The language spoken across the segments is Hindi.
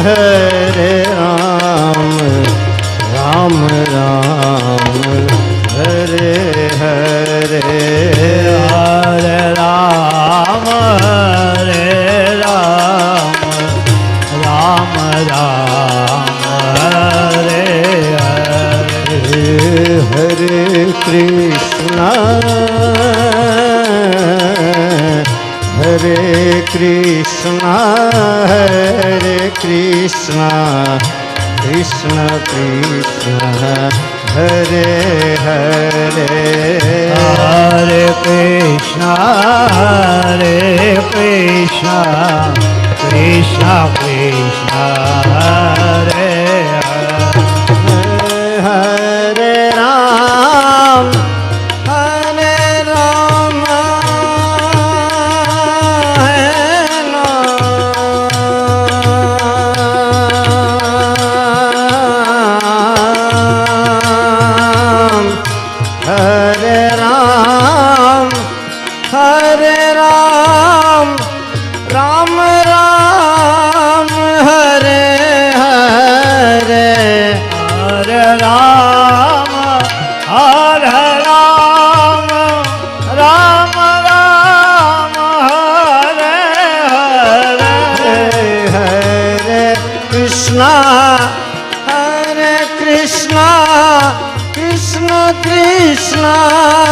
हरे राम राम राम हरे हरे हरे राम राम राम हरे हरे हरे कृष्णा हरे कृष्णा कृष्ण कृष्ण हरे हरे हरे कृष्णा कृष्ण कृष्ण हरे हरे राम हरे राम हरे राम हरे राम राम राम हरे हरे हरे राम हरे राम राम राम हरे हरे हरे कृष्णा कृष्ण कृष्ण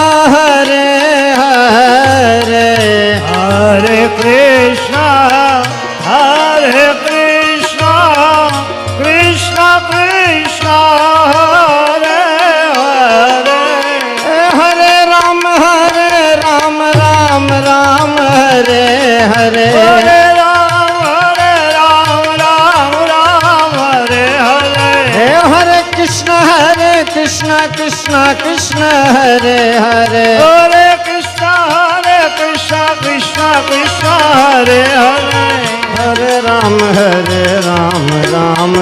हरे हरे हरे कृष्णा कृष्ण कृष्ण हरे हरे हरे राम राम राम हरे हरे हरे राम राम हरे हरे हरे कृष्ण कृष्ण कृष्ण हरे हरे हरे कृष्ण कृष्ण हरे हरे हरे राम राम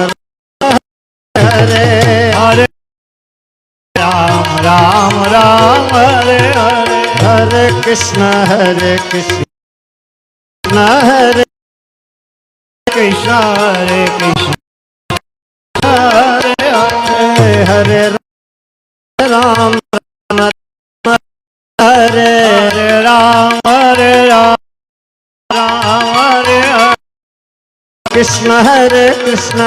हरे हरे राम हरे हरे हरे कृष्ण हरे कृष्ण हरे हरे राम हरे राम हरे कृष्ण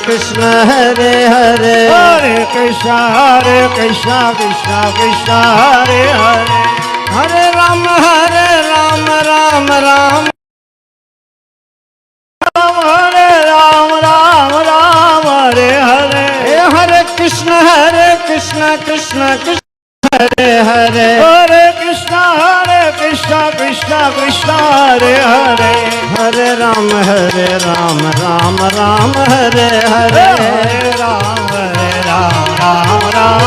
कृष्ण हरे हरे हरे कृष्ण कृष्ण हरे हरे हरे राम राम हरे राम हरे हरे हरे कृष्ण कृष्ण हरे हरे हरे कृष्ण कृष्ण हरे हरे हरे राम हरे राम हरे हरे हरे राम राम